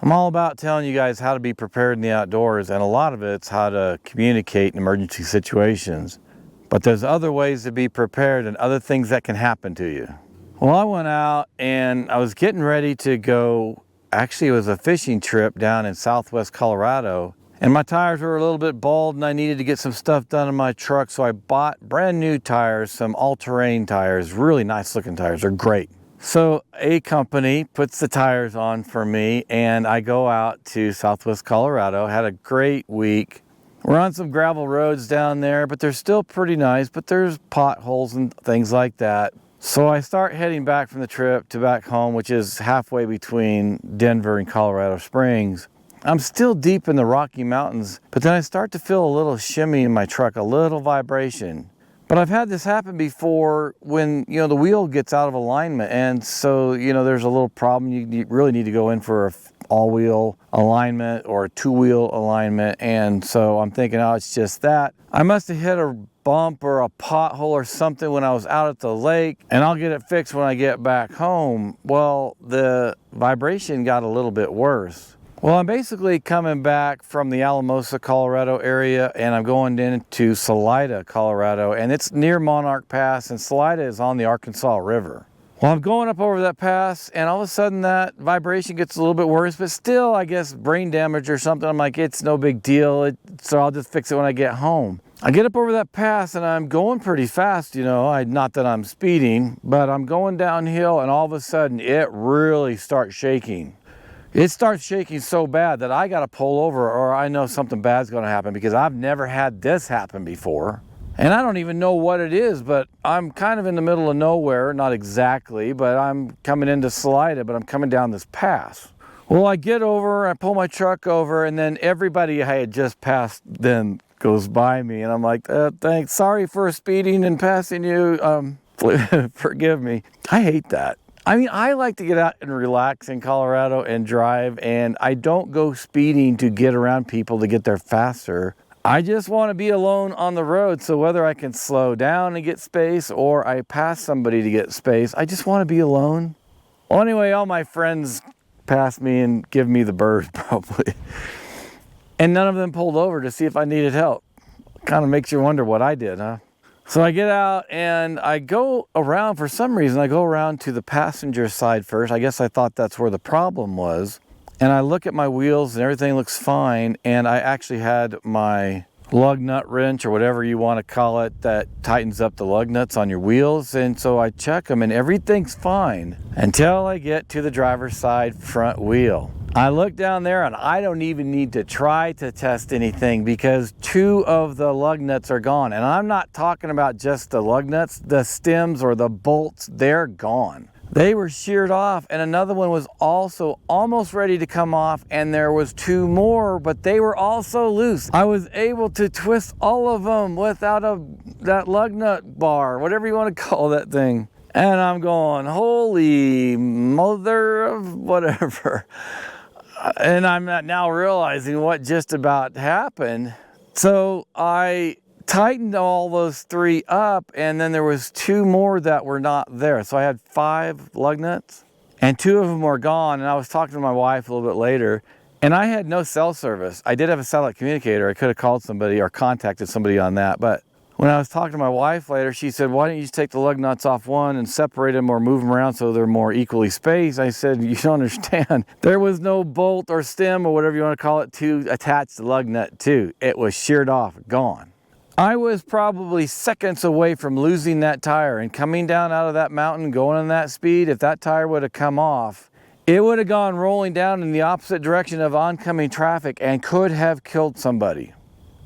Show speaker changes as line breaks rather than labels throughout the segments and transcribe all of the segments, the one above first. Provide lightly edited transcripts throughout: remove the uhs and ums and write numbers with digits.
I'm all about telling you guys how to be prepared in the outdoors, and a lot of it's how to communicate in emergency situations. But there's other ways to be prepared and other things that can happen to you. Well, I went out and I was getting ready to go, actually it was a fishing trip down in southwest Colorado, and my tires were a little bit bald and I needed to get some stuff done in my truck, so I bought brand new tires, some all-terrain tires, really nice looking tires, they're great. So a company puts the tires on for me and I go out to southwest Colorado, had a great week. We're on some gravel roads down there, but they're still pretty nice, but there's potholes and things like that. So I start heading back from the trip to back home, which is halfway between Denver and Colorado Springs. I'm still deep in the Rocky Mountains, but then I start to feel a little shimmy in my truck, a little vibration. But I've had this happen before when, the wheel gets out of alignment, and so, there's a little problem. You really need to go in for a all-wheel alignment or a two-wheel alignment, and so I'm thinking, oh, it's just that. I must have hit a bump or a pothole or something when I was out at the lake, and I'll get it fixed when I get back home. Well, the vibration got a little bit worse. Well, I'm basically coming back from the Alamosa, Colorado area, and I'm going into Salida, Colorado, and it's near Monarch Pass, and Salida is on the Arkansas River. Well, I'm going up over that pass, and all of a sudden that vibration gets a little bit worse, but still, I guess, brain damage or something. I'm like, it's no big deal, so I'll just fix it when I get home. I get up over that pass, and I'm going pretty fast, not that I'm speeding, but I'm going downhill, and all of a sudden, it really starts shaking. It starts shaking so bad that I got to pull over or I know something bad's going to happen because I've never had this happen before. And I don't even know what it is, but I'm kind of in the middle of nowhere, not exactly, but I'm coming into Salida, but I'm coming down this pass. Well, I get over, I pull my truck over, and then everybody I had just passed then goes by me, and I'm like, thanks, sorry for speeding and passing you, forgive me. I hate that. I mean, I like to get out and relax in Colorado and drive, and I don't go speeding to get around people to get there faster. I just want to be alone on the road, so whether I can slow down and get space or I pass somebody to get space, I just want to be alone. Well, anyway, all my friends pass me and give me the bird, probably. And none of them pulled over to see if I needed help. Kind of makes you wonder what I did, huh? So I get out and I go around, for some reason, I go around to the passenger side first. I guess I thought that's where the problem was. And I look at my wheels and everything looks fine. And I actually had my lug nut wrench or whatever you want to call it that tightens up the lug nuts on your wheels. And so I check them and everything's fine until I get to the driver's side front wheel. I look down there and I don't even need to try to test anything because two of the lug nuts are gone. And I'm not talking about just the lug nuts, the stems or the bolts, they're gone. They were sheared off, and another one was also almost ready to come off, and there was two more, but they were also loose. I was able to twist all of them without that lug nut bar, whatever you want to call that thing. And I'm going, holy mother of whatever. And I'm now realizing what just about happened. So I tightened all those three up, and then there was two more that were not there. So I had 5 lug nuts, and 2 of them were gone. And I was talking to my wife a little bit later, and I had no cell service. I did have a satellite communicator. I could have called somebody or contacted somebody on that, but when I was talking to my wife later, she said, why don't you just take the lug nuts off one and separate them or move them around so they're more equally spaced? I said, you don't understand. There was no bolt or stem or whatever you want to call it to attach the lug nut to. It was sheared off, gone. I was probably seconds away from losing that tire, and coming down out of that mountain, going in that speed, if that tire would have come off, it would have gone rolling down in the opposite direction of oncoming traffic and could have killed somebody.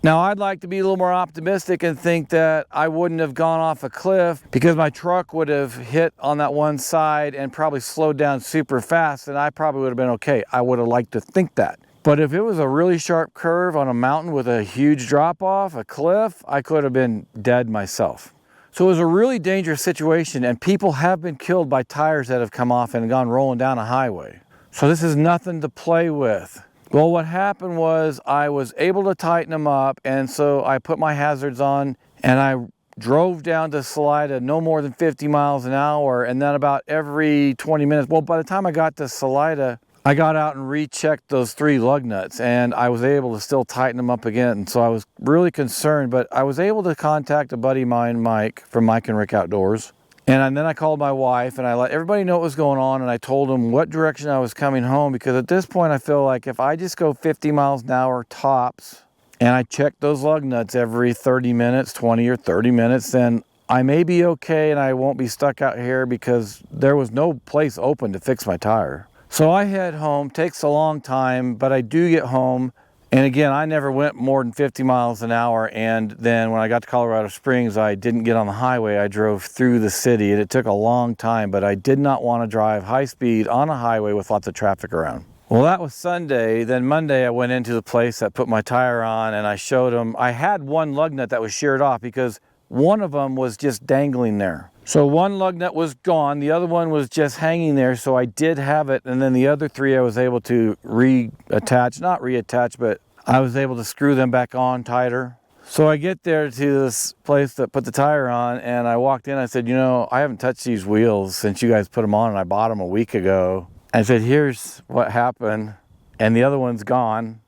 Now, I'd like to be a little more optimistic and think that I wouldn't have gone off a cliff because my truck would have hit on that one side and probably slowed down super fast, and I probably would have been okay. I would have liked to think that. But if it was a really sharp curve on a mountain with a huge drop off, a cliff, I could have been dead myself. So it was a really dangerous situation, and people have been killed by tires that have come off and gone rolling down a highway. So this is nothing to play with. Well, what happened was I was able to tighten them up, and so I put my hazards on and I drove down to Salida no more than 50 miles an hour, and then about every 20 minutes, well, by the time I got to Salida, I got out and rechecked those 3 lug nuts, and I was able to still tighten them up again. So I was really concerned, but I was able to contact a buddy of mine, Mike, from Mike and Rick Outdoors. And then I called my wife and I let everybody know what was going on, and I told them what direction I was coming home, because at this point I feel like if I just go 50 miles an hour tops and I check those lug nuts every 30 minutes, 20 or 30 minutes, then I may be okay and I won't be stuck out here, because there was no place open to fix my tire. So I head home. Takes a long time, but I do get home. And again, I never went more than 50 miles an hour. And then when I got to Colorado Springs, I didn't get on the highway. I drove through the city, and it took a long time, but I did not want to drive high speed on a highway with lots of traffic around. Well, that was Sunday. Then Monday I went into the place that put my tire on, and I showed them. I had one lug nut that was sheared off because one of them was just dangling there. So one lug nut was gone, the other one was just hanging there, so I did have it, and then the other 3 I was able to reattach, not reattach, but I was able to screw them back on tighter. So I get there to this place that put the tire on, and I walked in, I said, you know, I haven't touched these wheels since you guys put them on, and I bought them a week ago. I said, here's what happened, and the other one's gone.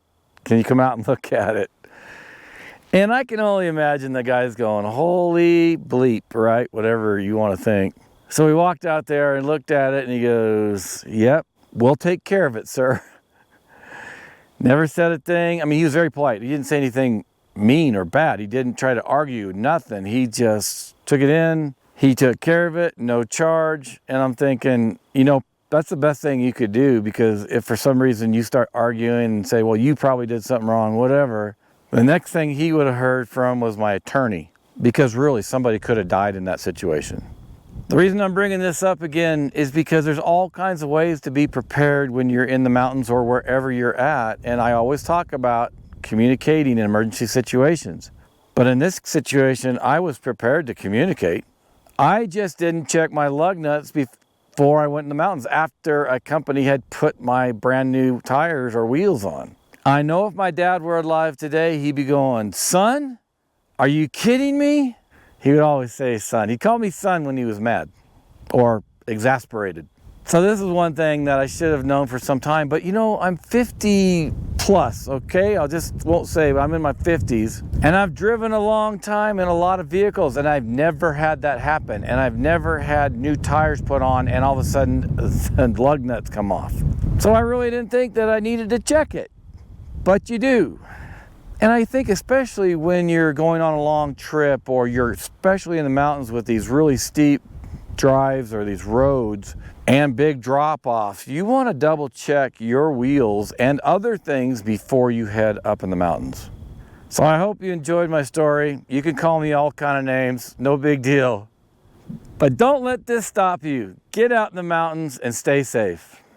Can you come out and look at it? And I can only imagine the guy's going, holy bleep, right? Whatever you want to think. So we walked out there and looked at it, and he goes, yep, we'll take care of it, sir. Never said a thing. I mean, he was very polite. He didn't say anything mean or bad. He didn't try to argue, nothing. He just took it in. He took care of it, no charge. And I'm thinking, you know, that's the best thing you could do, because if for some reason you start arguing and say, well, you probably did something wrong, whatever, the next thing he would have heard from was my attorney, because really somebody could have died in that situation. The reason I'm bringing this up again is because there's all kinds of ways to be prepared when you're in the mountains or wherever you're at. And I always talk about communicating in emergency situations. But in this situation, I was prepared to communicate. I just didn't check my lug nuts before I went in the mountains after a company had put my brand new tires or wheels on. I know if my dad were alive today, he'd be going, son, are you kidding me? He would always say son. He called me son when he was mad or exasperated. So this is one thing that I should have known for some time, but you know, I'm 50 plus, okay? I just won't say, but I'm in my 50s, and I've driven a long time in a lot of vehicles, and I've never had that happen, and I've never had new tires put on and all of a sudden the lug nuts come off. So I really didn't think that I needed to check it. But you do. And I think especially when you're going on a long trip, or you're especially in the mountains with these really steep drives or these roads and big drop-offs, you want to double check your wheels and other things before you head up in the mountains. So I hope you enjoyed my story. You can call me all kind of names, no big deal. But don't let this stop you. Get out in the mountains and stay safe.